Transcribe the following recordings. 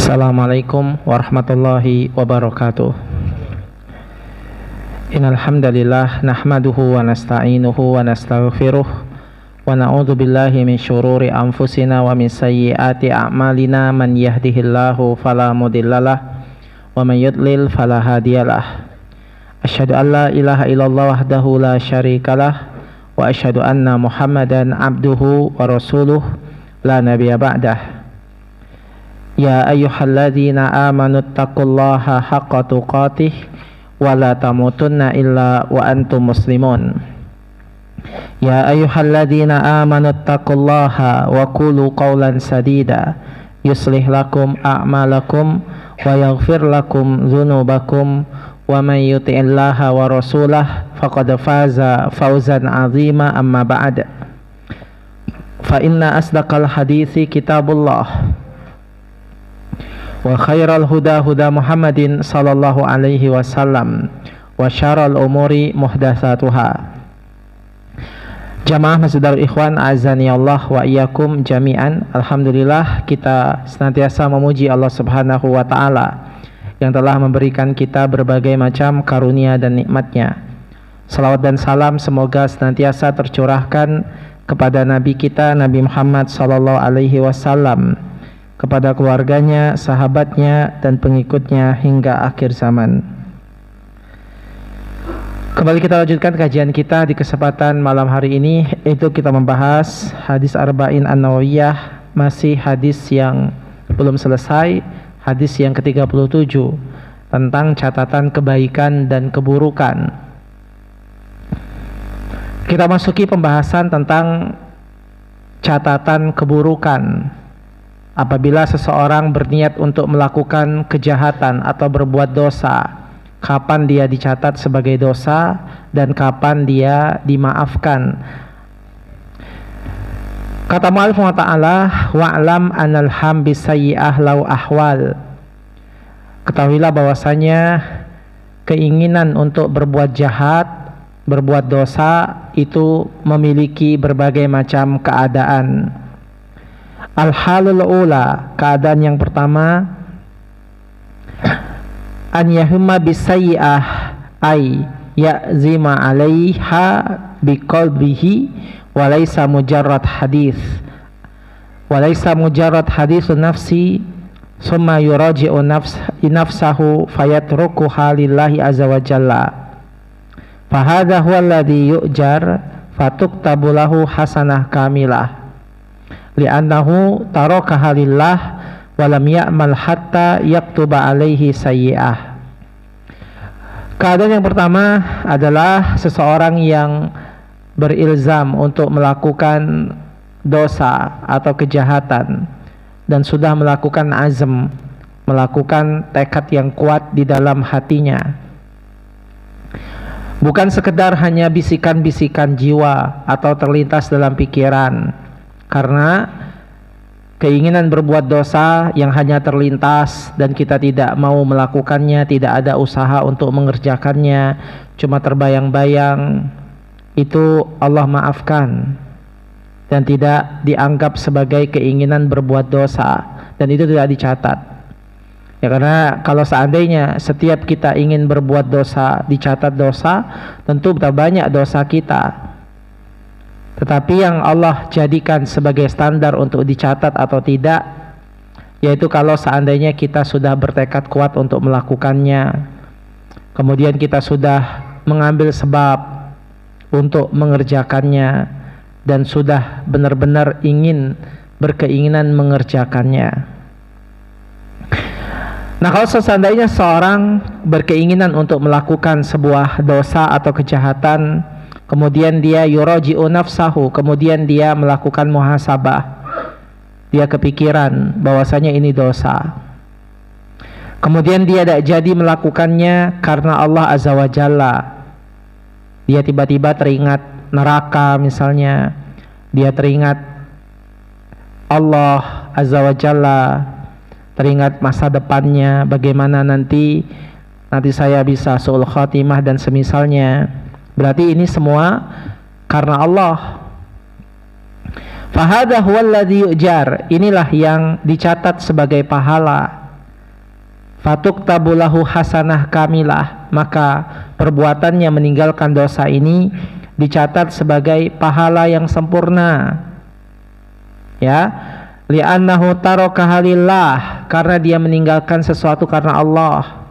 Assalamualaikum warahmatullahi wabarakatuh. Innal hamdalillah nahmaduhu wa nasta'inuhu wa nastaghfiruh wa na'udzu billahi min syururi anfusina wa min sayyiati a'malina. Man yahdihillahu fala mudhillalah wa man yudlil fala hadiyalah. Asyhadu an la ilaha illallah wahdahu la syarikalah wa asyhadu anna Muhammadan abduhu wa rasuluh la nabiyya ba'dah. Ya ayyuhalladzina amanu taqullaha haqqa tuqatih wa la tamutunna illa wa antum muslimun. Ya ayyuhalladzina amanu taqullaha wa qulu qawlan sadida yuslih lakum a'malakum wa yaghfir lakum dzunubakum wa man yuti'illaha wa rasulah faqad faza fawzan 'azima. Amma ba'd, fa inna asdaqal hadithi kitabullah wa khairal huda huda Muhammadin sallallahu alaihi wasallam wa syarrul umuri muhdatsatuha. Jamaah Masjidul Ikhwan azani Allah wa iyyakum jami'an. Alhamdulillah, kita senantiasa memuji Allah Subhanahu wa taala yang telah memberikan kita berbagai macam karunia dan nikmatnya. Salawat dan salam semoga senantiasa tercurahkan kepada Nabi kita Nabi Muhammad sallallahu alaihi wasallam, kepada keluarganya, sahabatnya, dan pengikutnya hingga akhir zaman. Kembali kita lanjutkan kajian kita di kesempatan malam hari ini, yaitu kita membahas hadis Arba'in An-Nawawiyah, masih hadis yang belum selesai, hadis yang ke-37 tentang catatan kebaikan dan keburukan. Kita masuki pembahasan tentang catatan keburukan. Apabila seseorang berniat untuk melakukan kejahatan atau berbuat dosa, kapan dia dicatat sebagai dosa dan kapan dia dimaafkan. Kata mu'allif wa ta'ala, wa'lam anal ham bisayyi'ah lau ahwal. Ketahuilah bahwasanya keinginan untuk berbuat jahat, berbuat dosa itu memiliki berbagai macam keadaan. Al-halul ula, keadaan yang pertama, an yahumma bisayyi'ah ay ya'zima 'alaiha biqalbihi wa laysa mujarrad haditsun nafsi summa yuraji'u nafsahu fayatrukuha lillahi azza wa jalla. Fa hadha huwa alladhi yu'jar fatuktabu lahu hasanah kamilah li'annahu tarakaha lillah wa lam ya'mal hatta yaktuba alaihi sayyi'ah. Keadaan yang pertama adalah seseorang yang berilzam untuk melakukan dosa atau kejahatan dan sudah melakukan azam, melakukan tekad yang kuat di dalam hatinya. Bukan sekedar hanya bisikan-bisikan jiwa atau terlintas dalam pikiran, karena keinginan berbuat dosa yang hanya terlintas dan kita tidak mau melakukannya, tidak ada usaha untuk mengerjakannya, cuma terbayang-bayang, itu Allah maafkan dan tidak dianggap sebagai keinginan berbuat dosa, dan itu tidak dicatat. Ya, karena kalau seandainya setiap kita ingin berbuat dosa dicatat dosa, tentu betapa banyak dosa kita. Tetapi yang Allah jadikan sebagai standar untuk dicatat atau tidak, yaitu kalau seandainya kita sudah bertekad kuat untuk melakukannya, kemudian kita sudah mengambil sebab untuk mengerjakannya, dan sudah benar-benar berkeinginan mengerjakannya. Nah, kalau seandainya seorang berkeinginan untuk melakukan sebuah dosa atau kejahatan, kemudian dia yuraji'u nafsahu, kemudian dia melakukan muhasabah, dia kepikiran bahwasanya ini dosa, kemudian dia tidak jadi melakukannya karena Allah azza wa jalla. Dia tiba-tiba teringat neraka misalnya, dia teringat Allah azza wa jalla, teringat masa depannya, bagaimana nanti saya bisa su'ul khatimah dan semisalnya. Berarti ini semua karena Allah. Fahadha huwa alladhi yu'jar, inilah yang dicatat sebagai pahala. fatuktabu lahu hasanah kamilah, maka perbuatannya meninggalkan dosa ini dicatat sebagai pahala yang sempurna. Ya, li'annahu tarakaha lillah, karena dia meninggalkan sesuatu karena Allah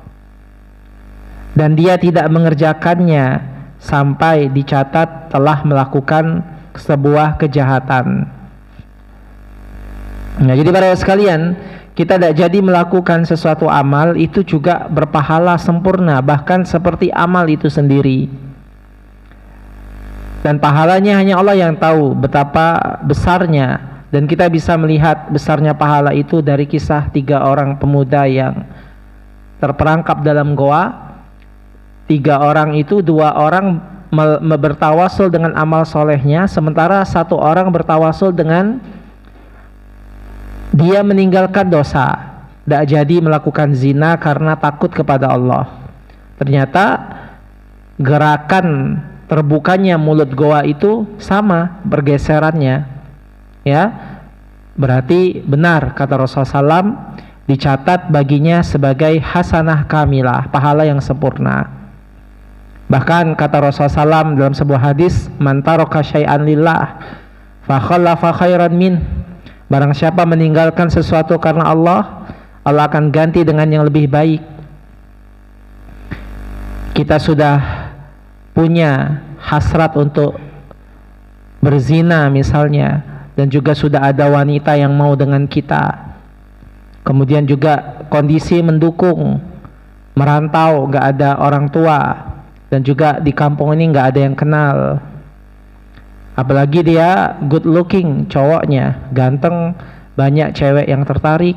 dan dia tidak mengerjakannya sampai dicatat telah melakukan sebuah kejahatan. Nah, jadi para sekalian, kita tidak jadi melakukan sesuatu amal itu juga berpahala sempurna, bahkan seperti amal itu sendiri. Dan pahalanya hanya Allah yang tahu betapa besarnya, dan kita bisa melihat besarnya pahala itu dari kisah 3 orang pemuda yang terperangkap dalam goa. 3 orang itu, 2 orang bertawasul dengan amal solehnya, sementara 1 orang bertawasul dengan dia meninggalkan dosa, tidak jadi melakukan zina karena takut kepada Allah. Ternyata gerakan terbukanya mulut goa itu sama bergeserannya, ya, berarti benar kata Rasulullah SAW, dicatat baginya sebagai hasanah kamilah, pahala yang sempurna. Bahkan kata Rasulullah SAW dalam sebuah hadis, man taraka syai'an lillah fa khallafa khairan min, barang siapa meninggalkan sesuatu karena Allah, Allah akan ganti dengan yang lebih baik. Kita sudah punya hasrat untuk berzina misalnya, dan juga sudah ada wanita yang mau dengan kita, kemudian juga kondisi mendukung, merantau, gak ada orang tua, dan juga di kampung ini gak ada yang kenal, apalagi dia good looking, cowoknya ganteng, banyak cewek yang tertarik,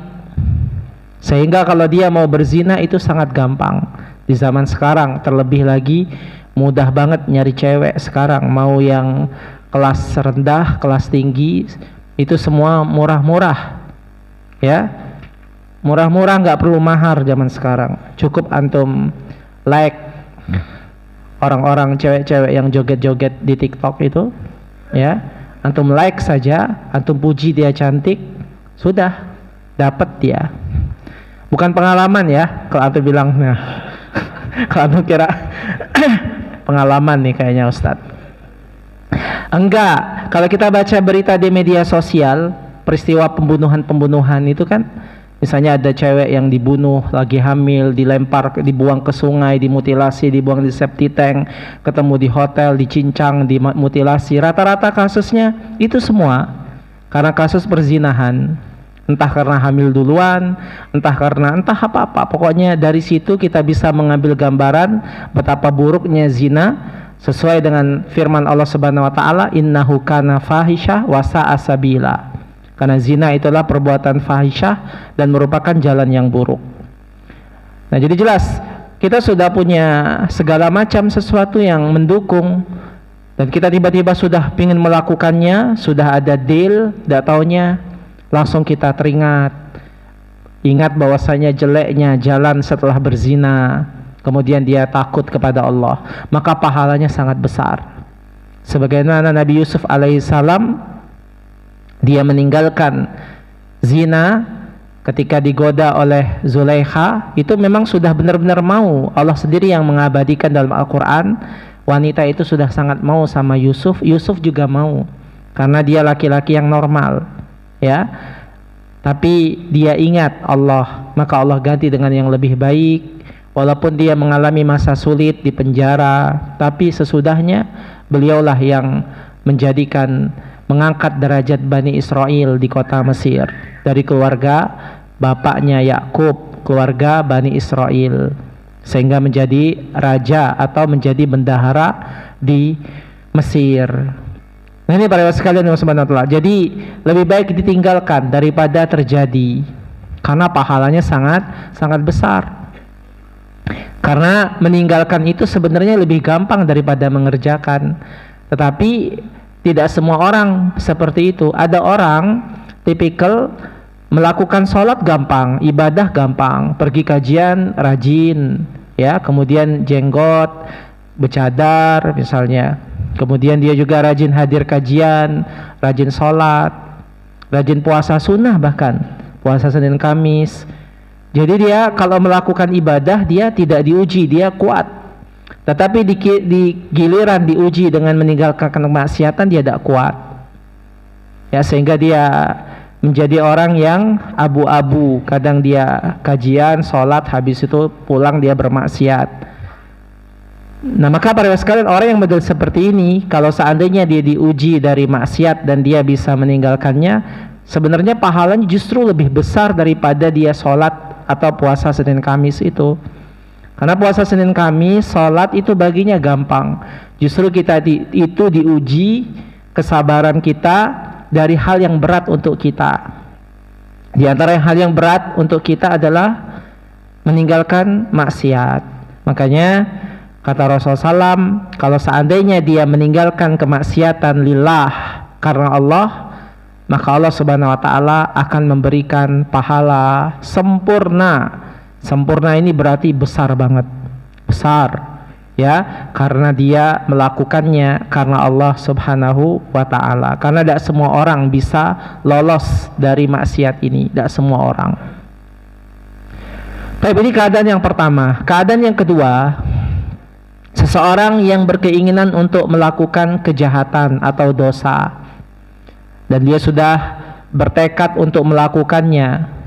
sehingga kalau dia mau berzina itu sangat gampang. Di zaman sekarang terlebih lagi mudah banget nyari cewek sekarang, mau yang kelas rendah, kelas tinggi, itu semua murah-murah, ya, murah-murah, nggak perlu mahar zaman sekarang. Cukup antum like orang-orang cewek-cewek yang joget-joget di TikTok itu, ya, antum like saja, antum puji dia cantik, sudah dapat dia. Bukan pengalaman ya, kalau antum bilang, nah kalau antum kira pengalaman nih kayaknya Ustadz. Enggak, kalau kita baca berita di media sosial, peristiwa pembunuhan itu kan, misalnya ada cewek yang dibunuh lagi hamil, dilempar, dibuang ke sungai, dimutilasi, dibuang di septic tank, ketemu di hotel, dicincang, dimutilasi. Rata-rata kasusnya itu semua karena kasus perzinahan. Entah karena hamil duluan, entah karena entah apa-apa. Pokoknya dari situ kita bisa mengambil gambaran betapa buruknya zina, sesuai dengan firman Allah Subhanahu wa taala, innahu kana fahisyah wa sa'a sabila. Karena zina itulah perbuatan fahisyah dan merupakan jalan yang buruk. Nah, jadi jelas kita sudah punya segala macam sesuatu yang mendukung, dan kita tiba-tiba sudah ingin melakukannya, sudah ada deal, tidak taunya langsung kita teringat, ingat bahwasanya jeleknya jalan setelah berzina, kemudian dia takut kepada Allah, maka pahalanya sangat besar. Sebagaimana Nabi Yusuf alaihissalam, dia meninggalkan zina ketika digoda oleh Zulaikha, itu memang sudah benar-benar mau. Allah sendiri yang mengabadikan dalam Al-Quran, wanita itu sudah sangat mau sama Yusuf. Yusuf juga mau karena dia laki-laki yang normal, ya, tapi dia ingat Allah, maka Allah ganti dengan yang lebih baik. Walaupun dia mengalami masa sulit di penjara, tapi sesudahnya beliaulah yang mengangkat derajat Bani Israel di kota Mesir, dari keluarga bapaknya Yakub, keluarga Bani Israel, sehingga menjadi raja atau menjadi bendahara di Mesir. Nah, ini para sekalian yang subhanahu wa ta'ala, jadi lebih baik ditinggalkan daripada terjadi, karena pahalanya sangat besar. Karena meninggalkan itu sebenarnya lebih gampang daripada mengerjakan. Tetapi tidak semua orang seperti itu. Ada orang tipikal melakukan sholat gampang, ibadah gampang, pergi kajian rajin, ya, kemudian jenggot, bercadar misalnya, kemudian dia juga rajin hadir kajian, rajin sholat, rajin puasa sunnah, bahkan puasa Senin Kamis, Jadi dia kalau melakukan ibadah dia tidak diuji, dia kuat. Tetapi di giliran diuji dengan meninggalkan kemaksiatan dia tidak kuat. Ya, sehingga dia menjadi orang yang abu-abu. Kadang dia kajian, sholat, habis itu pulang dia bermaksiat. Nah, maka para sekalian, orang yang model seperti ini, kalau seandainya dia diuji dari maksiat dan dia bisa meninggalkannya, sebenarnya pahalanya justru lebih besar daripada dia sholat atau puasa Senin Kamis itu. Karena puasa Senin Kamis, sholat itu baginya gampang. Justru kita itu diuji kesabaran kita dari hal yang berat untuk kita. Di antara hal yang berat untuk kita adalah meninggalkan maksiat. Makanya kata Rasulullah SAW, kalau seandainya dia meninggalkan kemaksiatan lillah karena Allah, maka Allah Subhanahu wa taala akan memberikan pahala sempurna. Sempurna ini berarti besar banget. Besar, ya, karena dia melakukannya karena Allah Subhanahu wa taala. Karena tidak semua orang bisa lolos dari maksiat ini, tidak semua orang. Baik, ini keadaan yang pertama. Keadaan yang kedua, seseorang yang berkeinginan untuk melakukan kejahatan atau dosa dan dia sudah bertekad untuk melakukannya,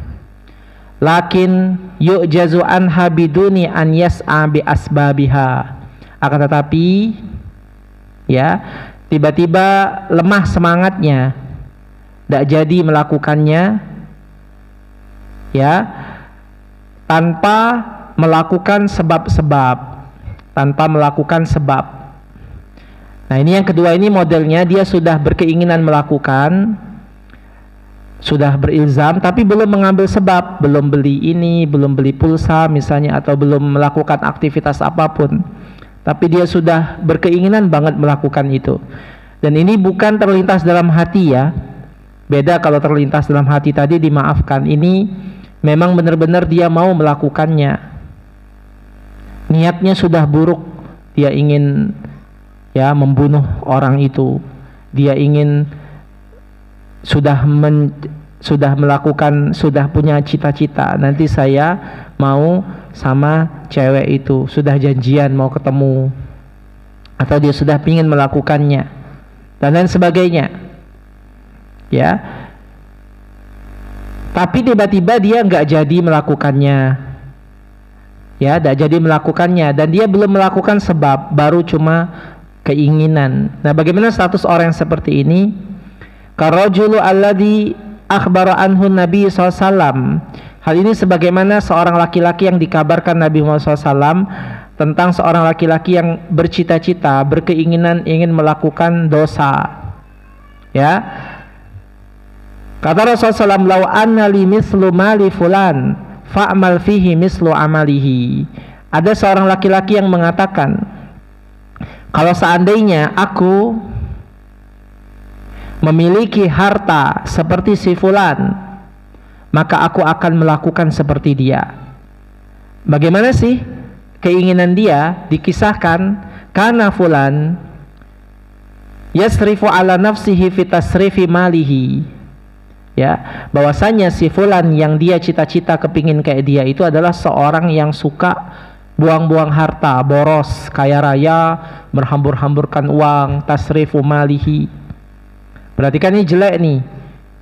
lakin yu'jazu anha biduni an yas'a bi asbabiha, akan tetapi ya tiba-tiba lemah semangatnya, tidak jadi melakukannya, ya, tanpa melakukan sebab-sebab, tanpa melakukan sebab. Nah, ini yang kedua, ini modelnya dia sudah berkeinginan melakukan, sudah berilzam, tapi belum mengambil sebab, belum beli ini, belum beli pulsa misalnya, atau belum melakukan aktivitas apapun, tapi dia sudah berkeinginan banget melakukan itu. Dan ini bukan terlintas dalam hati, ya, beda kalau terlintas dalam hati tadi dimaafkan. Ini memang benar-benar dia mau melakukannya, niatnya sudah buruk, dia ingin, ya, membunuh orang itu, dia ingin sudah melakukan, sudah punya cita-cita, nanti saya mau sama cewek itu, sudah janjian mau ketemu, atau dia sudah ingin melakukannya dan lain sebagainya, ya, tapi tiba-tiba dia nggak jadi melakukannya, ya, tidak jadi melakukannya, dan dia belum melakukan sebab, baru cuma keinginan. Nah, bagaimana status orang yang seperti ini? Karajulu alladhi akhbara anhu Nabi SAW. Hal ini sebagaimana seorang laki-laki yang dikabarkan Nabi Muhammad SAW tentang seorang laki-laki yang bercita-cita, berkeinginan ingin melakukan dosa, ya. Kata Rasulullah SAW, "Lau anna li mislu mali fulan fa'amal fihi mislu amalihi." Ada seorang laki-laki yang mengatakan, kalau seandainya aku memiliki harta seperti si fulan, maka aku akan melakukan seperti dia. Bagaimana sih keinginan dia? Dikisahkan, karena fulan yasrifu ala nafsihi fi tasrifi malihi, ya, bahwasanya si fulan yang dia cita-cita kepingin kayak dia itu adalah seorang yang suka buang-buang harta, boros, kaya raya, berhambur-hamburkan uang, tasrifu malihi. Berarti kan ini jelek nih.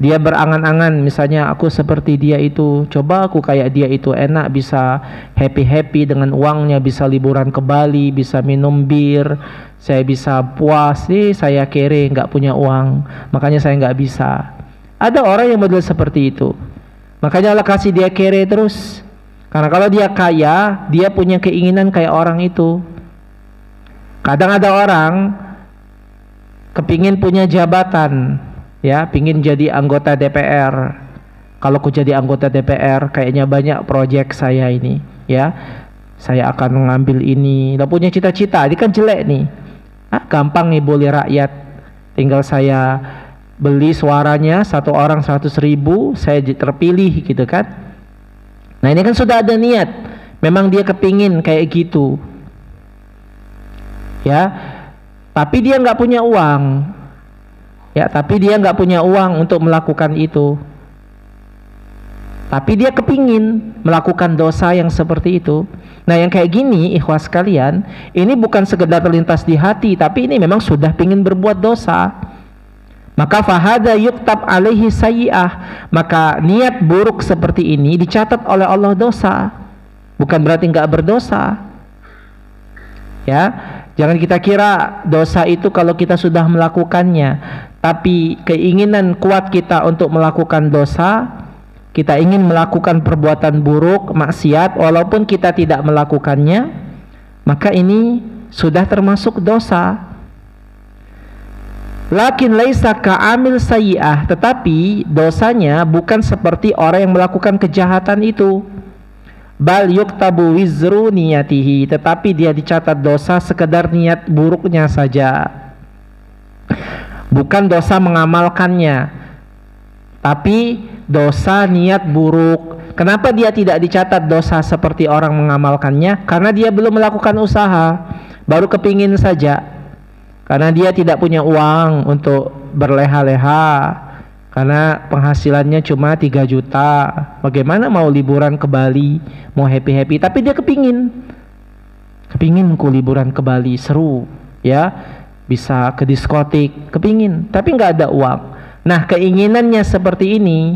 Dia berangan-angan, misalnya aku seperti dia itu, coba aku kayak dia itu, enak, bisa happy-happy dengan uangnya, bisa liburan ke Bali, bisa minum bir, saya bisa puas. Nih saya kere, nggak punya uang, makanya saya nggak bisa. Ada orang yang model seperti itu, makanya Allah kasih dia kere terus. Karena kalau dia kaya, dia punya keinginan kayak orang itu. Kadang ada orang kepingin punya jabatan, ya, pingin jadi anggota DPR. Kalau aku jadi anggota DPR, kayaknya banyak proyek saya ini, ya, saya akan mengambil ini. Udah punya cita-cita, ini kan jelek nih. Gampang nih boleh rakyat, tinggal saya beli suaranya, satu orang 100.000, saya terpilih gitu kan. Nah, ini kan sudah ada niat, memang dia kepingin kayak gitu, ya, tapi dia nggak punya uang, ya, tapi dia nggak punya uang untuk melakukan itu. tapi dia kepingin melakukan dosa yang seperti itu. Nah yang kayak gini ikhwas sekalian, ini bukan sekedar terlintas di hati, tapi ini memang sudah pingin berbuat dosa. Maka fahada yuktab alaihi sayyi'ah, maka niat buruk seperti ini dicatat oleh Allah dosa, bukan berarti nggak berdosa. Ya, jangan kita kira dosa itu kalau kita sudah melakukannya, tapi keinginan kuat kita untuk melakukan dosa, kita ingin melakukan perbuatan buruk, maksiat, walaupun kita tidak melakukannya, maka ini sudah termasuk dosa. Lakin laisa ka'amil sayyi'ah, tetapi dosanya bukan seperti orang yang melakukan kejahatan itu. Bal yuktabu wizru niyatihi, tetapi dia dicatat dosa sekedar niat buruknya saja, bukan dosa mengamalkannya, tapi dosa niat buruk. Kenapa dia tidak dicatat dosa seperti orang mengamalkannya? Karena dia belum melakukan usaha, baru kepingin saja. Karena dia tidak punya uang untuk berleha-leha, karena penghasilannya cuma 3 juta. Bagaimana mau liburan ke Bali, mau happy-happy, tapi dia kepingin ku liburan ke Bali, seru ya, bisa ke diskotik, kepingin, tapi nggak ada uang. Nah keinginannya seperti ini,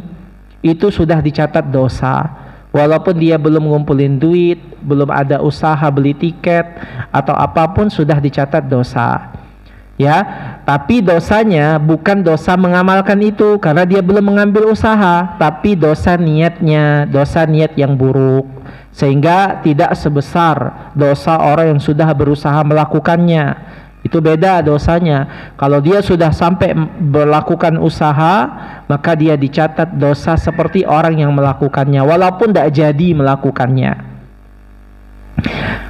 itu sudah dicatat dosa, walaupun dia belum ngumpulin duit, belum ada usaha beli tiket atau apapun, sudah dicatat dosa. Ya, tapi dosanya bukan dosa mengamalkan itu, karena dia belum mengambil usaha, tapi dosa niatnya, dosa niat yang buruk, sehingga tidak sebesar dosa orang yang sudah berusaha melakukannya. Itu beda dosanya. Kalau dia sudah sampai melakukan usaha, maka dia dicatat dosa seperti orang yang melakukannya, walaupun tidak jadi melakukannya.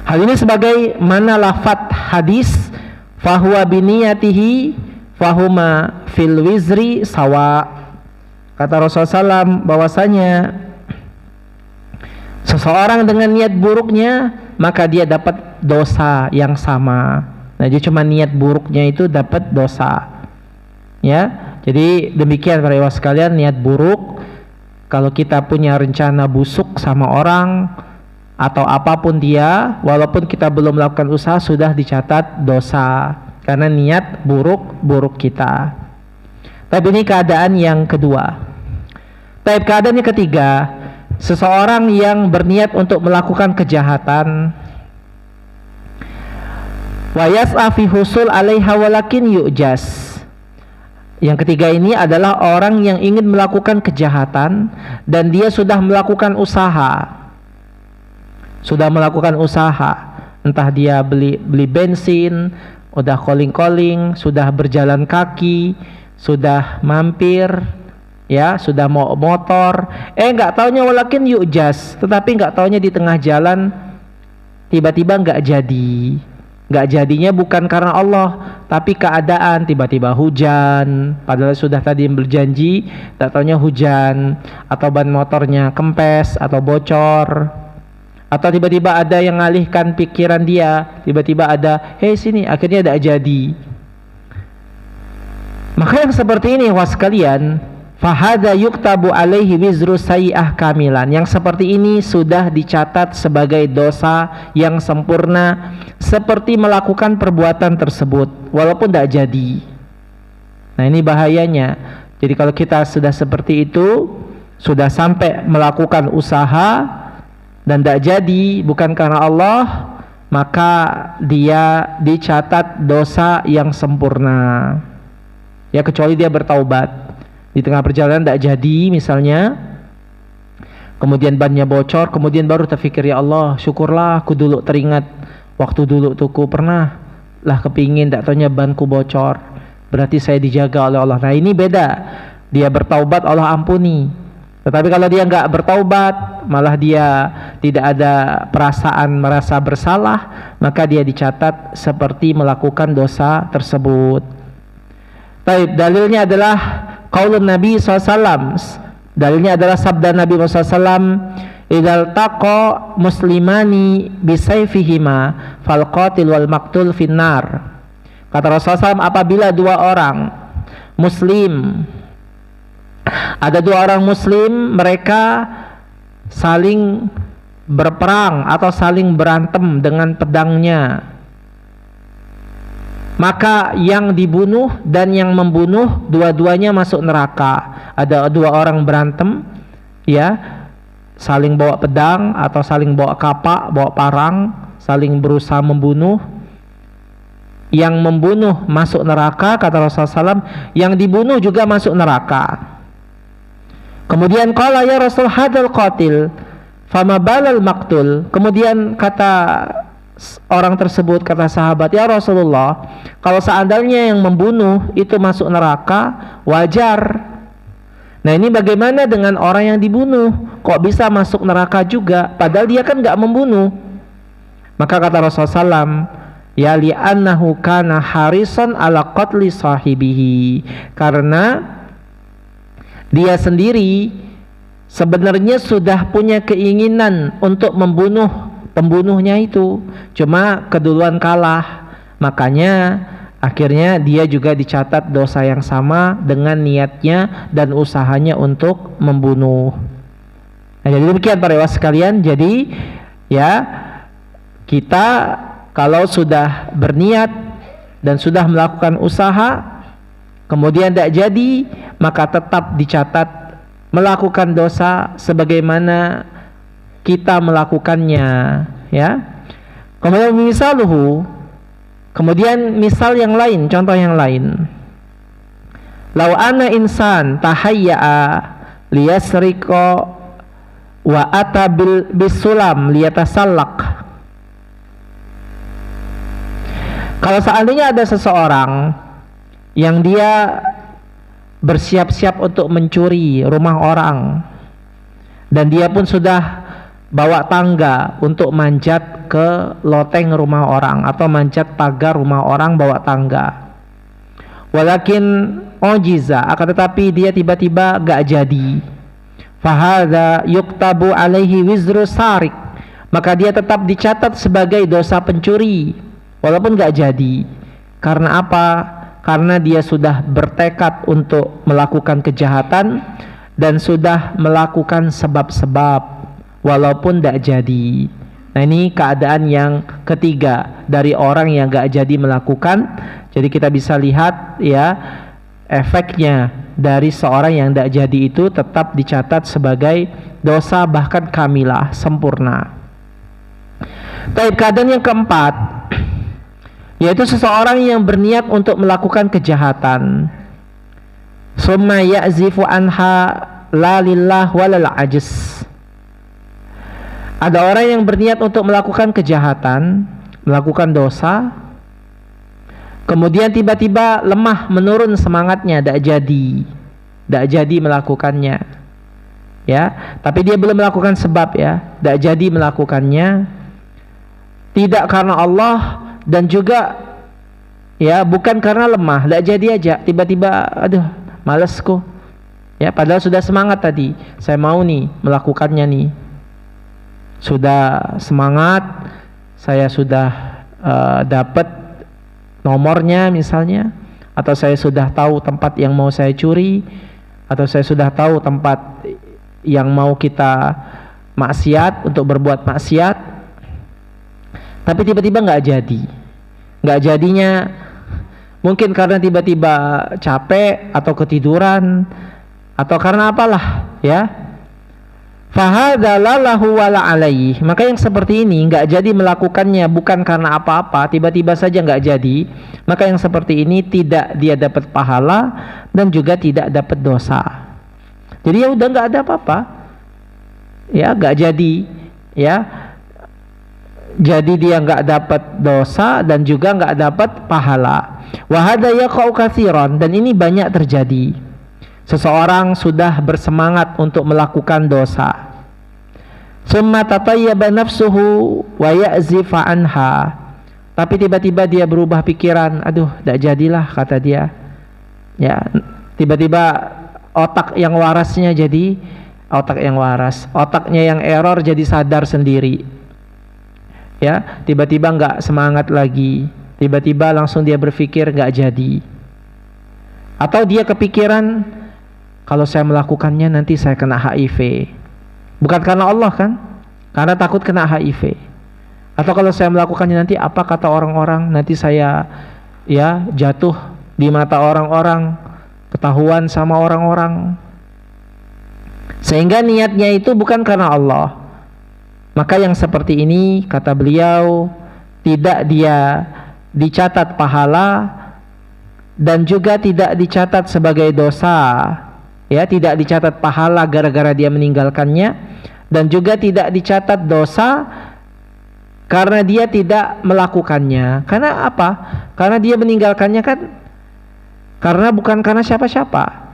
Hal ini sebagai mana lafadz hadis fahuwa biniyatihi fahuma fil wizri sawa. Kata Rasulullah SAW bahwasanya seseorang dengan niat buruknya, maka dia dapat dosa yang sama. Nah, dia cuma niat buruknya itu dapat dosa. Ya, jadi demikian para ikhwah sekalian, niat buruk. Kalau kita punya rencana busuk sama orang atau apapun dia, walaupun kita belum melakukan usaha, sudah dicatat dosa karena niat buruk kita. Tapi ini keadaan yang kedua. Tapi keadaan yang ketiga, seseorang yang berniat untuk melakukan kejahatan, wa yas'a fi husul 'alaiha walakin yu'jas. Yang ketiga ini adalah orang yang ingin melakukan kejahatan dan dia sudah melakukan usaha. Entah dia beli bensin, udah calling, sudah berjalan kaki, sudah mampir, ya, sudah mau motor, nggak taunya walakin yu'jas, tetapi nggak taunya di tengah jalan tiba-tiba nggak jadi. Nggak jadinya bukan karena Allah, tapi keadaan, tiba-tiba hujan, padahal sudah tadi berjanji, nggak taunya hujan, atau ban motornya kempes atau bocor, atau tiba-tiba ada yang ngalihkan pikiran dia, tiba-tiba ada, sini, akhirnya tidak jadi. Maka yang seperti ini was sekalian, fahada yuktabu alaihi wizru sayyi'ah kamilan. Yang seperti ini sudah dicatat sebagai dosa yang sempurna, seperti melakukan perbuatan tersebut walaupun tidak jadi. Nah ini bahayanya. Jadi kalau kita sudah seperti itu, sudah sampai melakukan usaha dan tidak jadi, bukan karena Allah, maka dia dicatat dosa yang sempurna. Ya kecuali dia bertaubat. Di tengah perjalanan tidak jadi misalnya, kemudian bannya bocor, kemudian baru terfikir, ya Allah syukurlah aku dulu teringat waktu dulu tuku pernah lah kepingin, tidak taunya banku bocor, berarti saya dijaga oleh Allah. Nah ini beda, dia bertaubat Allah ampuni. Tetapi kalau dia nggak bertaubat, malah dia tidak ada perasaan merasa bersalah, maka dia dicatat seperti melakukan dosa tersebut. Baik, dalilnya adalah qaulun Nabi SAW. Dalilnya adalah sabda Nabi SAW, idal taqa muslimani bisayfihima fal qatil wal maqtul finnar. Kata Rasulullah SAW, apabila dua orang muslim, ada dua orang muslim, mereka saling berperang atau saling berantem dengan pedangnya, maka yang dibunuh dan yang membunuh dua-duanya masuk neraka. Ada dua orang berantem, ya, saling bawa pedang atau saling bawa kapak, bawa parang, saling berusaha membunuh. Yang membunuh masuk neraka, kata Rasulullah SAW, yang dibunuh juga masuk neraka. Kemudian qala ya Rasul hadal qatil fama balal maktul. Kemudian kata orang tersebut, kata sahabat, ya Rasulullah, kalau seandainya yang membunuh itu masuk neraka, wajar. Nah ini bagaimana dengan orang yang dibunuh? Kok bisa masuk neraka juga? Padahal dia kan gak membunuh. Maka kata Rasulullah SAW, ya li'annahu kana harisan ala qatli sahibihi, karena dia sendiri sebenarnya sudah punya keinginan untuk membunuh pembunuhnya itu, cuma keduluan kalah. Makanya akhirnya dia juga dicatat dosa yang sama dengan niatnya dan usahanya untuk membunuh. Nah, jadi demikian para ikhwah sekalian. Jadi ya, kita kalau sudah berniat dan sudah melakukan usaha kemudian tidak jadi, maka tetap dicatat melakukan dosa sebagaimana kita melakukannya, ya. Kemudian misaluhu, kemudian misal yang lain, contoh yang lain. Lau anna insan tahayya'a liyasriqa wa ata bisulam liyatasallaq. Kalau seandainya ada seseorang yang dia bersiap-siap untuk mencuri rumah orang, dan dia pun sudah bawa tangga untuk manjat ke loteng rumah orang atau manjat pagar rumah orang bawa tangga, walakin ojiza, akan tetapi dia tiba-tiba gak jadi, fahadha yuktabu alaihi wizru sarik, maka dia tetap dicatat sebagai dosa pencuri walaupun gak jadi. Karena apa? Karena dia sudah bertekad untuk melakukan kejahatan dan sudah melakukan sebab-sebab walaupun gak jadi. Nah ini keadaan yang ketiga dari orang yang gak jadi melakukan. Jadi kita bisa lihat ya, efeknya dari seorang yang gak jadi itu tetap dicatat sebagai dosa bahkan kamilah, sempurna. Tapi keadaan yang keempat, yaitu seseorang yang berniat untuk melakukan kejahatan, summa ya'zifu anha la lillah walal ajz. Ada orang yang berniat untuk melakukan kejahatan, melakukan dosa, kemudian tiba-tiba lemah, menurun semangatnya, tidak jadi melakukannya, ya. Tapi dia belum melakukan sebab, ya, tidak jadi melakukannya, tidak karena Allah dan juga ya bukan karena lemah, tidak jadi aja, tiba-tiba aduh malas kok, ya, padahal sudah semangat tadi, saya mau nih melakukannya nih, sudah semangat, saya sudah dapat nomornya misalnya, atau saya sudah tahu tempat yang mau saya curi, atau saya sudah tahu tempat yang mau kita maksiat, untuk berbuat maksiat, tapi tiba-tiba nggak jadinya mungkin karena tiba-tiba capek atau ketiduran atau karena apalah, ya. Fahadalallahu wala alaihi, maka yang seperti ini nggak jadi melakukannya bukan karena apa-apa, tiba-tiba saja nggak jadi, maka yang seperti ini tidak dia dapat pahala dan juga tidak dapat dosa. Jadi ya udah nggak ada apa-apa, ya, nggak jadi, ya. Jadi dia nggak dapat dosa dan juga nggak dapat pahala. Wahada yaqau katsiran, dan ini banyak terjadi. Seseorang sudah bersemangat untuk melakukan dosa, summa tatayyaba nafsuhu wa ya'zifa anha, tapi tiba-tiba dia berubah pikiran, aduh tidak jadilah, kata dia, ya, tiba-tiba otaknya yang error jadi sadar sendiri, ya, tiba-tiba nggak semangat lagi, tiba-tiba langsung dia berpikir nggak jadi, atau dia kepikiran kalau saya melakukannya nanti saya kena HIV, Bukan karena Allah kan? Karena takut kena HIV. Atau kalau saya melakukannya nanti apa kata orang-orang? Nanti saya ya jatuh di mata orang-orang, ketahuan sama orang-orang. Sehingga niatnya itu bukan karena Allah. Maka yang seperti ini kata beliau tidak dia dicatat pahala dan juga tidak dicatat sebagai dosa. Ya, tidak dicatat pahala gara-gara dia meninggalkannya, dan juga tidak dicatat dosa karena dia tidak melakukannya. Karena apa? Karena dia meninggalkannya kan karena bukan karena siapa-siapa.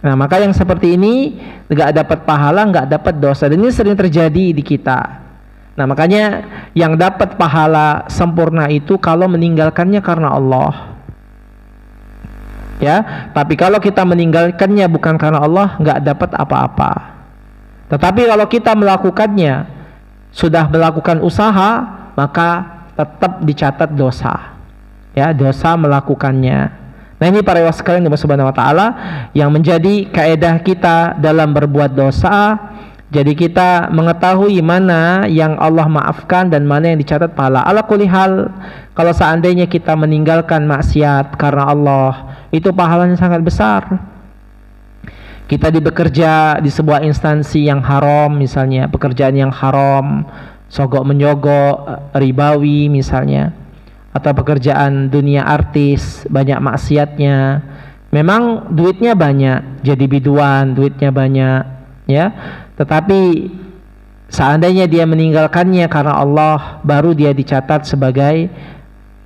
Nah, maka yang seperti ini nggak dapat pahala, nggak dapat dosa, dan ini sering terjadi di kita. Nah, makanya yang dapat pahala sempurna itu kalau meninggalkannya karena Allah. Ya, tapi kalau kita meninggalkannya bukan karena Allah, nggak dapat apa-apa. Tetapi kalau kita melakukannya, sudah melakukan usaha, maka tetap dicatat dosa. Ya, dosa melakukannya. Nah, ini para ikhwah sekalian di Subhanahu wa taala yang menjadi kaedah kita dalam berbuat dosa. Jadi kita mengetahui mana yang Allah maafkan dan mana yang dicatat pahala. Ala kulli hal, kalau seandainya kita meninggalkan maksiat karena Allah, itu pahalanya sangat besar. Kita bekerja di sebuah instansi yang haram, misalnya pekerjaan yang haram, sogok menyogok, ribawi misalnya, atau pekerjaan dunia artis, banyak maksiatnya. Memang duitnya banyak, jadi biduan, duitnya banyak, ya. Tetapi seandainya dia meninggalkannya karena Allah, baru dia dicatat sebagai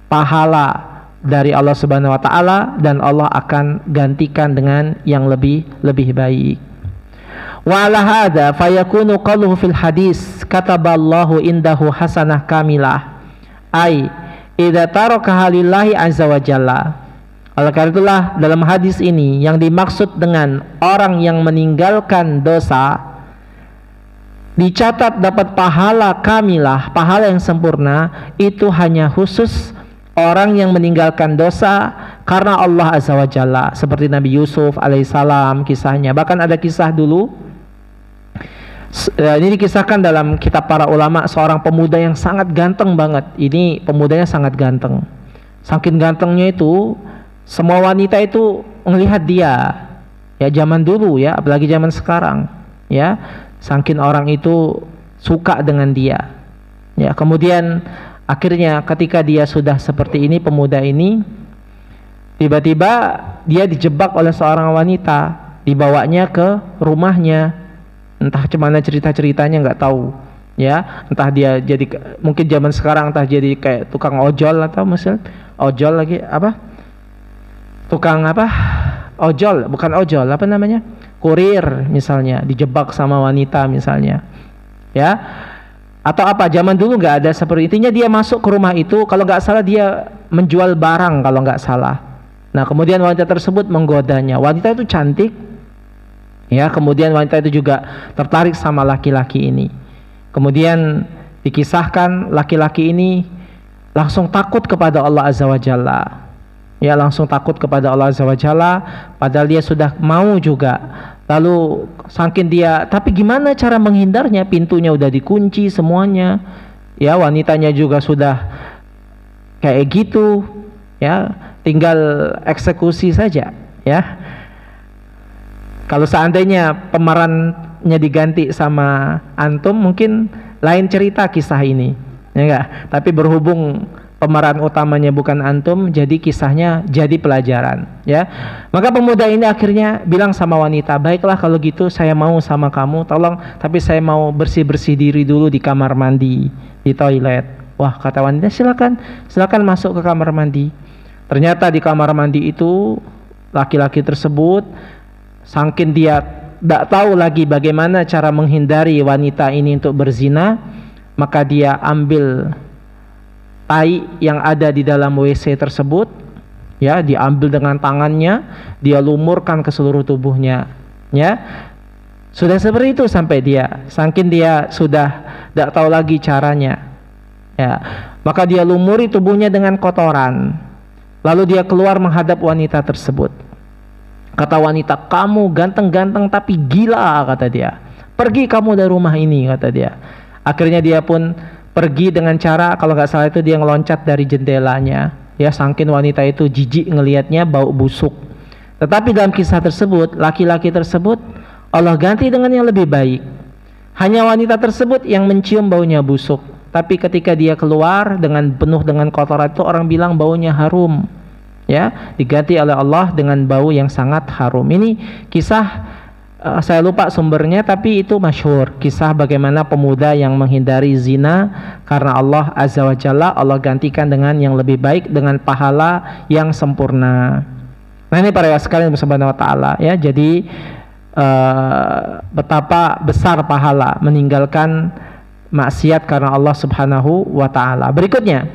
pahala dari Allah Subhanahu wa taala, dan Allah akan gantikan dengan yang lebih baik. Wa ala hadza fayakunu qaluhu fil hadis kataballahu indahu hasanah kamilah, ai idza taraka lillahi azza wa jalla. Oleh karena itulah dalam hadis ini yang dimaksud dengan orang yang meninggalkan dosa dicatat dapat pahala kamilah, pahala yang sempurna, itu hanya khusus orang yang meninggalkan dosa karena Allah azza wa jalla, seperti Nabi Yusuf alaihissalam kisahnya. Bahkan ada kisah dulu, ini dikisahkan dalam kitab para ulama, seorang pemuda yang sangat ganteng banget. Ini pemudanya sangat ganteng, saking gantengnya itu semua wanita itu melihat dia. Ya, zaman dulu ya, apalagi zaman sekarang ya, saking orang itu suka dengan dia. Ya, kemudian akhirnya ketika dia sudah seperti ini, pemuda ini, tiba-tiba dia dijebak oleh seorang wanita, dibawanya ke rumahnya. Entah gimana cerita-ceritanya nggak tahu. Ya, entah dia jadi, mungkin zaman sekarang entah jadi kayak tukang ojol, atau misal ojol lagi apa? Tukang apa? Ojol, bukan ojol, apa namanya? Kurir misalnya, dijebak sama wanita misalnya. Ya. Atau apa, zaman dulu nggak ada seperti itu. Intinya dia masuk ke rumah itu, kalau nggak salah dia menjual barang kalau nggak salah. Nah, kemudian wanita tersebut menggodanya. Wanita itu cantik, ya. Kemudian wanita itu juga tertarik sama laki-laki ini. Kemudian dikisahkan laki-laki ini langsung takut kepada Allah azza wa jalla. Ya, langsung takut kepada Allah azza wa jalla, padahal dia sudah mau juga. Lalu saking dia, tapi gimana cara menghindarnya? Pintunya udah dikunci semuanya. Ya, wanitanya juga sudah kayak gitu. Ya, tinggal eksekusi saja, ya. Kalau seandainya pemerannya diganti sama antum, mungkin lain cerita kisah ini. Ya enggak? Tapi berhubung pemeran utamanya bukan antum, jadi kisahnya jadi pelajaran, ya. Maka pemuda ini akhirnya bilang sama wanita, baiklah kalau gitu saya mau sama kamu, tolong, tapi saya mau bersih-bersih diri dulu di kamar mandi, di toilet. Wah, kata wanita, silakan masuk ke kamar mandi. Ternyata di kamar mandi itu laki-laki tersebut, saking dia tidak tahu lagi bagaimana cara menghindari wanita ini untuk berzina, maka dia ambil tai yang ada di dalam WC tersebut, ya, diambil dengan tangannya, dia lumurkan ke seluruh tubuhnya, ya. Sudah seperti itu sampai dia, saking dia sudah tidak tahu lagi caranya, ya, maka dia lumuri tubuhnya dengan kotoran, lalu dia keluar menghadap wanita tersebut. Kata wanita, kamu ganteng-ganteng tapi gila, kata dia. pergi kamu dari rumah ini, kata dia. Akhirnya dia pun pergi dengan cara, kalau nggak salah itu dia ngeloncat dari jendelanya. Ya, saking wanita itu jijik ngelihatnya, bau busuk. Tetapi dalam kisah tersebut, laki-laki tersebut Allah ganti dengan yang lebih baik. Hanya wanita tersebut yang mencium baunya busuk. Tapi ketika dia keluar dengan penuh dengan kotoran itu, orang bilang baunya harum. Ya, diganti oleh Allah dengan bau yang sangat harum. Ini kisah, saya lupa sumbernya, tapi itu masyhur, kisah bagaimana pemuda yang menghindari zina karena Allah Azza wa Jalla, Allah gantikan dengan yang lebih baik, dengan pahala yang sempurna. Nah, ini para sekalian Subhanahu wa taala, ya. Jadi betapa besar pahala meninggalkan maksiat karena Allah Subhanahu wa taala. Berikutnya,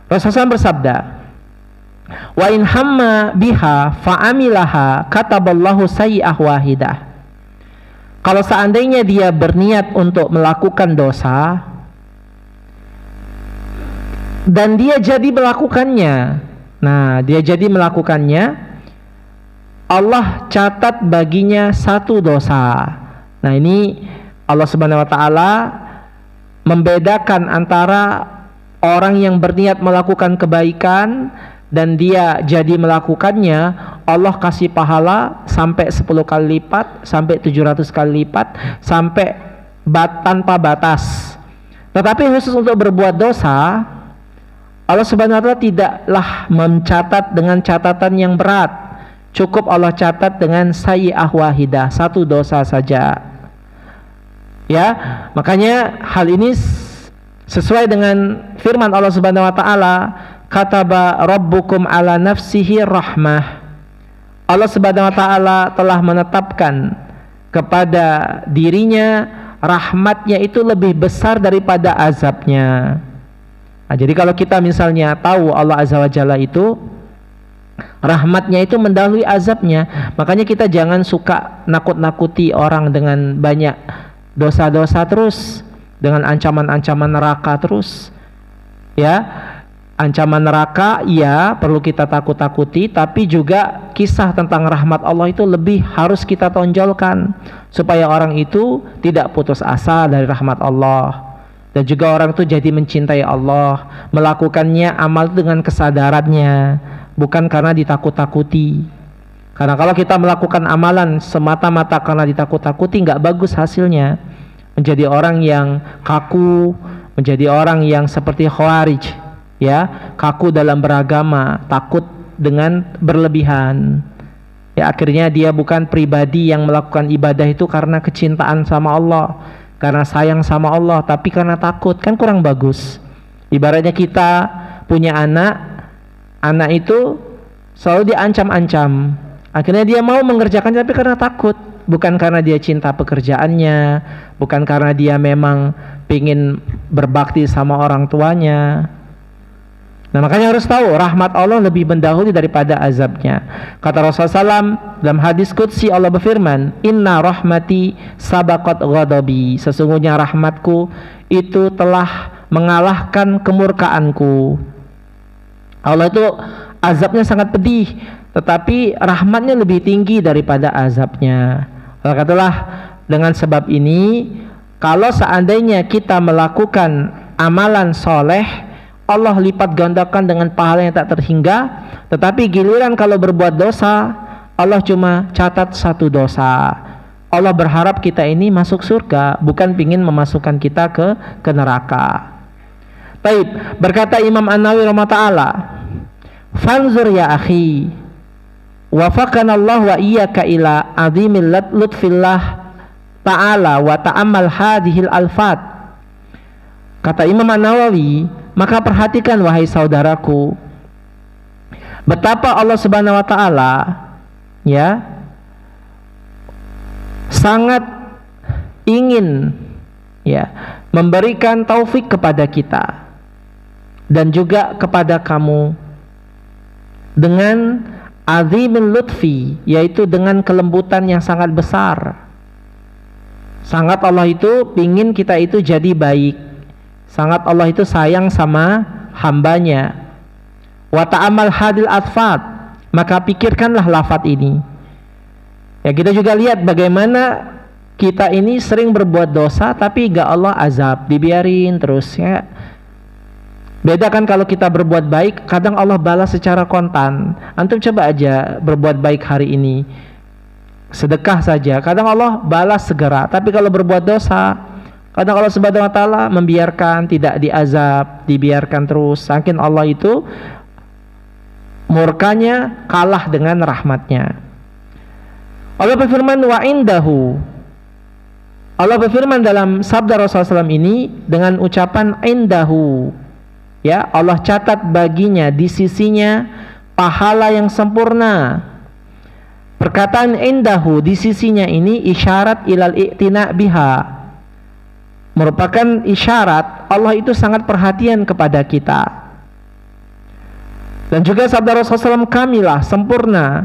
Rasulullah bersabda, wa in hamma biha fa'amilaha kataballahu sayyi'ah wahidah. Kalau seandainya dia berniat untuk melakukan dosa dan dia jadi melakukannya, nah dia jadi melakukannya, Allah catat baginya satu dosa. Nah, ini Allah Subhanahu wa taala membedakan antara orang yang berniat melakukan kebaikan dan dia jadi melakukannya, Allah kasih pahala sampai 10 kali lipat, sampai 700 kali lipat, sampai tanpa batas. Tetapi khusus untuk berbuat dosa, Allah Subhanahu wa taala tidaklah mencatat dengan catatan yang berat. Cukup Allah catat dengan sayyi'ah wahidah, satu dosa saja. Ya, makanya hal ini sesuai dengan firman Allah Subhanahu wa taala, kataba rabbukum ala nafsihi rahmah. Allah Subhanahu wa taala telah menetapkan kepada dirinya rahmatnya itu lebih besar daripada azabnya. Nah, jadi kalau kita misalnya tahu Allah Azza wa Jalla itu rahmatnya itu mendahului azabnya, makanya kita jangan suka nakut-nakuti orang dengan banyak dosa-dosa terus, dengan ancaman-ancaman neraka terus. Ya, ancaman neraka ya perlu kita takut-takuti, tapi juga kisah tentang rahmat Allah itu lebih harus kita tonjolkan supaya orang itu tidak putus asa dari rahmat Allah, dan juga orang itu jadi mencintai Allah, melakukannya amal dengan kesadarannya, bukan karena ditakut-takuti. Karena kalau kita melakukan amalan semata-mata karena ditakut-takuti, nggak bagus hasilnya, menjadi orang yang kaku, menjadi orang yang seperti Khawarij, ya, kaku dalam beragama, takut dengan berlebihan. Ya, akhirnya dia bukan pribadi yang melakukan ibadah itu karena kecintaan sama Allah, karena sayang sama Allah, tapi karena takut. Kan kurang bagus. Ibaratnya kita punya anak itu selalu diancam-ancam, akhirnya dia mau mengerjakan tapi karena takut, bukan karena dia cinta pekerjaannya, bukan karena dia memang ingin berbakti sama orang tuanya. Nah, makanya harus tahu rahmat Allah lebih mendahului daripada azabnya. Kata Rasulullah SAW dalam hadis qudsi, Allah berfirman, inna rahmati sabaqat ghadabi, sesungguhnya rahmatku itu telah mengalahkan kemurkaanku. Allah itu azabnya sangat pedih, tetapi rahmatnya lebih tinggi daripada azabnya. Katalah, dengan sebab ini, kalau seandainya kita melakukan amalan soleh, Allah lipat gandakan dengan pahala yang tak terhingga. Tetapi giliran kalau berbuat dosa, Allah cuma catat satu dosa. Allah berharap kita ini masuk surga, bukan pingin memasukkan kita ke neraka. Baik, berkata Imam An-Nawawi rahimahullah, fanzur ya akhi, wafaqana Allah wa iyyaka ila azimil lutfillah ta'ala wa ta'ammal hadhil alfat. Kata Imam An-Nawawi, maka perhatikan wahai saudaraku, betapa Allah Subhanahu wa taala ya sangat ingin ya memberikan taufik kepada kita dan juga kepada kamu dengan azimul lutfi, yaitu dengan kelembutan yang sangat besar. Sangat Allah itu ingin kita itu jadi baik. Sangat Allah itu sayang sama hambanya. Wa ta'amal hadil atfat, maka pikirkanlah lafaz ini. Ya, kita juga lihat bagaimana kita ini sering berbuat dosa tapi gak Allah azab, dibiarin terus ya. Beda kan kalau kita berbuat baik, kadang Allah balas secara kontan. Antum coba aja berbuat baik hari ini, sedekah saja, kadang Allah balas segera. Tapi kalau berbuat dosa, kadang Allah Subhanahu wa taala membiarkan, tidak diazab, dibiarkan terus. Saking Allah itu murkanya kalah dengan rahmatnya. Allah berfirman wa indahu. Allah berfirman dalam sabda Rasulullah SAW ini dengan ucapan indahu. Ya, Allah catat baginya di sisinya pahala yang sempurna. Perkataan indahu di sisinya ini isyarat ilal i'tina biha, merupakan isyarat Allah itu sangat perhatian kepada kita. Dan juga sabda Rasulullah SAW kamilah, sempurna.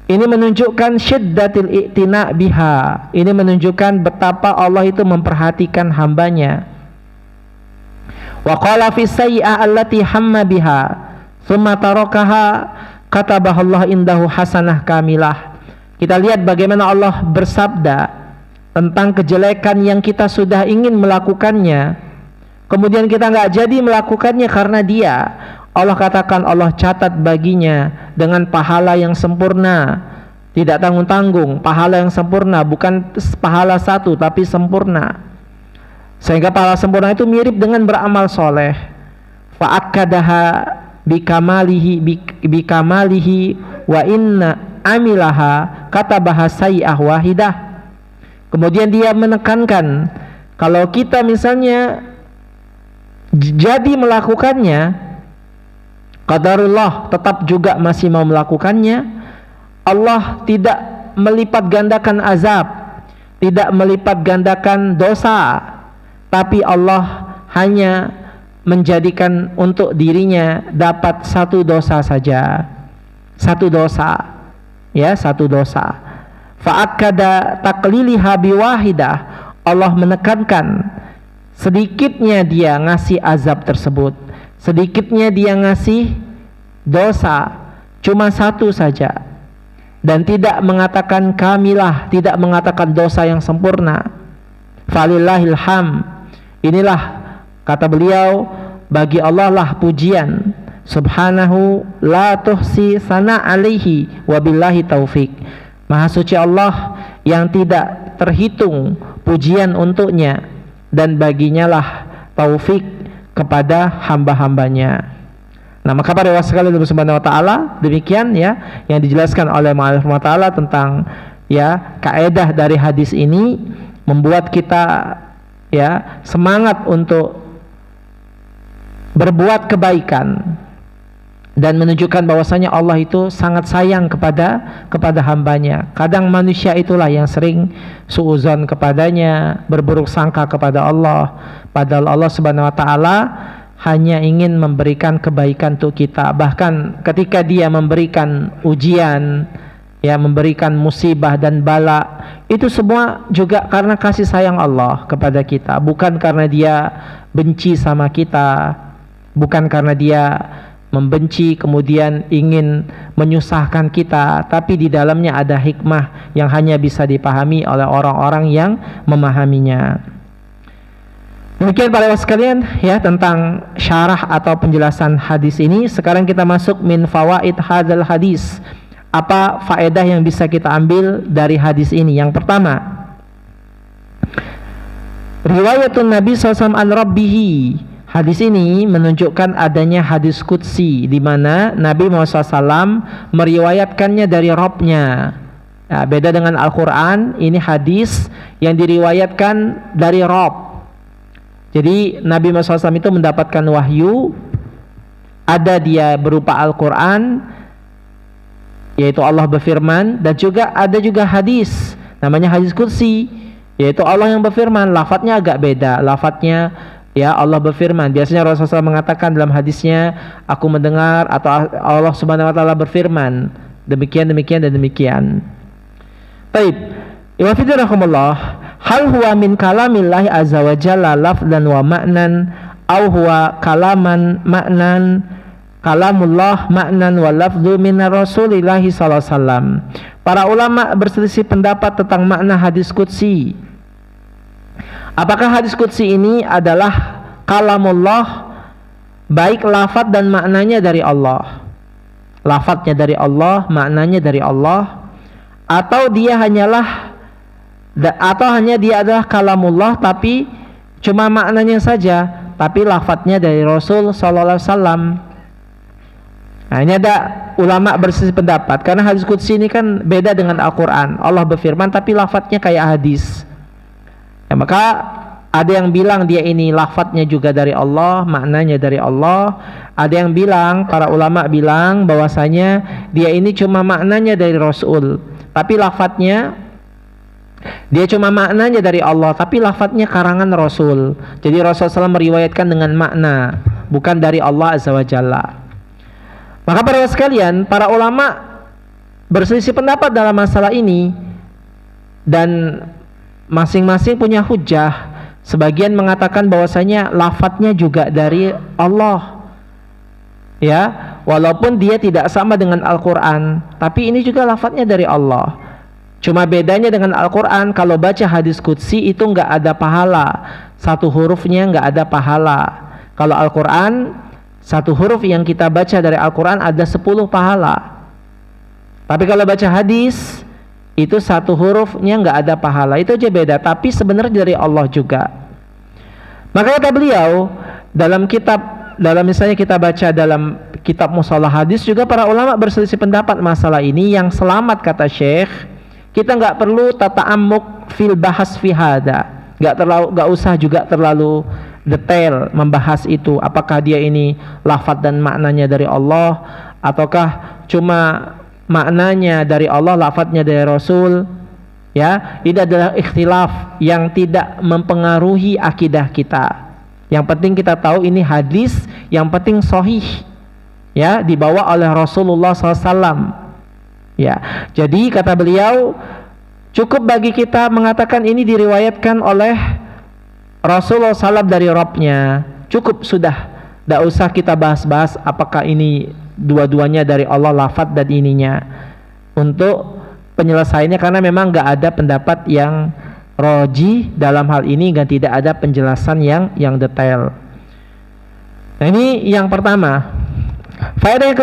Ini menunjukkan syiddatil i'tina biha. Ini menunjukkan betapa Allah itu memperhatikan hambanya. Wa qala fi sayyi'ah allati hamma biha thumma tarakaha katabahallah indahu hasanah kamilah. Kita lihat bagaimana Allah bersabda tentang kejelekan yang kita sudah ingin melakukannya, kemudian kita nggak jadi melakukannya karena dia. Allah katakan Allah catat baginya dengan pahala yang sempurna, tidak tanggung-tanggung, pahala yang sempurna, bukan pahala satu tapi sempurna. Sehingga pahala sempurna itu mirip dengan beramal soleh. Fa'akkadaha bikamalihi wa inna amilaha katabaha sayyi'ah wahidah. Kemudian dia menekankan kalau kita misalnya jadi melakukannya, qadarullah tetap juga masih mau melakukannya, Allah tidak melipat gandakan azab, tidak melipat gandakan dosa, tapi Allah hanya menjadikan untuk dirinya dapat satu dosa saja, satu dosa, ya, satu dosa. Fa'akkada taqliliha biwahidah. Allah menekankan sedikitnya dia ngasih azab tersebut, sedikitnya dia ngasih dosa, cuma satu saja, dan tidak mengatakan kamilah, tidak mengatakan dosa yang sempurna. Falillahil ham. Inilah kata beliau, bagi Allah lah pujian, subhanahu la tuhsi sana alaihi wabillahi taufik. Maha suci Allah yang tidak terhitung pujian untuknya, dan baginya lah taufik kepada hamba-hambanya. Nah, maka para sekalian Allah Subhanahu wa taala, demikian ya yang dijelaskan oleh Mu'alif wa taala tentang ya kaidah dari hadis ini, membuat kita ya semangat untuk berbuat kebaikan dan menunjukkan bahwasanya Allah itu sangat sayang kepada hambanya. Kadang manusia itulah yang sering suuzon kepadanya, berburuk sangka kepada Allah, padahal Allah Subhanahu wa taala hanya ingin memberikan kebaikan untuk kita. Bahkan ketika dia memberikan ujian, ya, memberikan musibah dan bala, itu semua juga karena kasih sayang Allah kepada kita, bukan karena dia benci sama kita, bukan karena dia membenci kemudian ingin menyusahkan kita, tapi di dalamnya ada hikmah yang hanya bisa dipahami oleh orang-orang yang memahaminya. Demikian para ikhwan sekalian ya tentang syarah atau penjelasan hadis ini. Sekarang kita masuk min fawaid hadzal hadis. Apa faedah yang bisa kita ambil dari hadis ini? Yang pertama, riwayatun Nabi SAW an Rabbihi. Hadis ini menunjukkan adanya hadis qudsi, di mana Nabi Muhammad SAW meriwayatkannya dari Rabb-nya. Nah, beda dengan Al-Quran, ini hadis yang diriwayatkan dari Rabb. Jadi Nabi Muhammad SAW itu mendapatkan wahyu, ada dia berupa Al-Quran, yaitu Allah berfirman, dan juga ada juga hadis, namanya hadis qudsi, yaitu Allah yang berfirman. Lafadznya agak beda, lafadznya ya Allah berfirman. Biasanya Rasulullah SAW mengatakan dalam hadisnya, aku mendengar, atau Allah Subhanahu wa taala berfirman demikian, demikian, dan demikian. Baik, Iwafidurrahmatullah, hal huwa min kalamillahi azza wa jalla lafdan wa ma'nan, au huwa kalaman ma'nan kalamullah ma'nan wa lafdhu minar Rasulillahi sallallahu alaihi wasallam. Para ulama berselisih pendapat tentang makna hadis qudsi. Apakah hadis qudsi ini adalah kalamullah, baik lafaz dan maknanya dari Allah, lafaznya dari Allah, maknanya dari Allah, atau dia hanyalah hanya dia adalah kalamullah tapi cuma maknanya saja, tapi lafaznya dari Rasul sallallahu alaihi wasallam. Nah, ini ada ulama berselisih pendapat karena hadis qudsi ini kan beda dengan Al-Quran. Allah berfirman tapi lafadznya kayak hadis. Ya, maka ada yang bilang dia ini lafadznya juga dari Allah, maknanya dari Allah. Ada yang bilang, para ulama bilang bahwasanya dia ini cuma maknanya dari Rasul, tapi lafadznya dia cuma maknanya dari Allah, tapi lafadznya karangan Rasul. Jadi Rasulullah SAW meriwayatkan dengan makna, bukan dari Allah Azza wa Jalla. Maka para sekalian, para ulama berselisih pendapat dalam masalah ini dan masing-masing punya hujjah. Sebagian mengatakan bahwasanya lafadznya juga dari Allah, ya, walaupun dia tidak sama dengan Al-Quran, tapi ini juga lafadznya dari Allah. Cuma bedanya dengan Al-Quran, kalau baca hadis qudsi itu nggak ada pahala, satu hurufnya nggak ada pahala. Kalau Al-Quran, satu huruf yang kita baca dari Al-Quran ada 10 pahala. Tapi kalau baca hadis, itu satu hurufnya nggak ada pahala. Itu aja beda, tapi sebenarnya dari Allah juga. Maka kata beliau, dalam misalnya kita baca dalam kitab Mustalah Hadis juga para ulama berselisih pendapat masalah ini. Yang selamat kata Syekh, kita nggak perlu tata'ammuk fil bahas fi hada, nggak usah juga terlalu detail membahas itu, apakah dia ini lafaz dan maknanya dari Allah ataukah cuma maknanya dari Allah, lafaznya dari Rasul. Ya, ini adalah ikhtilaf yang tidak mempengaruhi akidah kita. Yang penting kita tahu ini hadis, yang penting sahih, ya, dibawa oleh Rasulullah SAW. Ya, jadi kata beliau, cukup bagi kita mengatakan ini diriwayatkan oleh Rasulullah SAW dari Rabbnya, cukup sudah. Tidak usah kita bahas-bahas apakah ini dua-duanya dari Allah lafaz dan ininya. Untuk penyelesaiannya, karena memang nggak ada pendapat yang roji dalam hal ini, dan tidak ada penjelasan yang detail. Nah, ini yang pertama. Faedah yang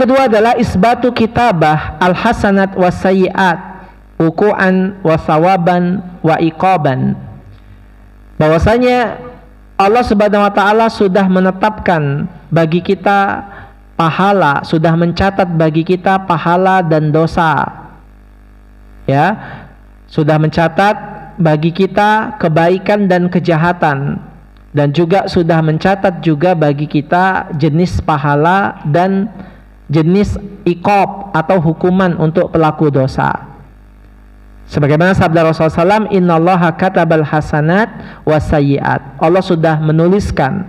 kedua adalah isbatu kitabah al-hasanat wa sayyi'at, wuku'an wa sawaban wa iqaban. Bahwasanya Allah Subhanahu wa taala sudah menetapkan bagi kita pahala, sudah mencatat bagi kita pahala dan dosa. Ya, sudah mencatat bagi kita kebaikan dan kejahatan, dan juga sudah mencatat juga bagi kita jenis pahala dan jenis iqab atau hukuman untuk pelaku dosa. Sebagaimana sabda Rasulullah SAW, innallaha katabal hasanat wasayyiat. Allah sudah menuliskan,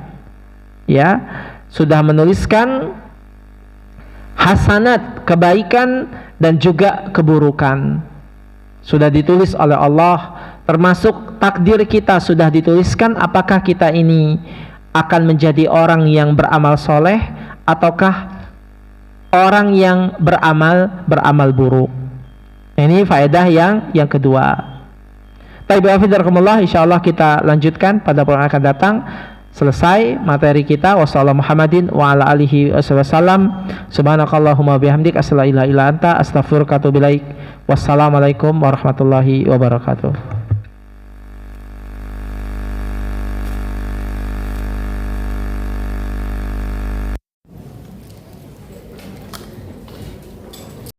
ya, sudah menuliskan hasanat, kebaikan, dan juga keburukan. Sudah ditulis oleh Allah, termasuk takdir kita sudah dituliskan, apakah kita ini akan menjadi orang yang beramal soleh ataukah orang yang beramal buruk. Ini faedah yang kedua. Insyaallah kita lanjutkan pada pertemuan akan datang. Selesai materi kita. Wassalamualaikum Muhammadin wa ala alihi wasallam. Subhanakallahumma bihamdik asyhadu an la ilaha illa anta astaghfiruka wa atubu ilaik. Wassalamualaikum warahmatullahi wabarakatuh.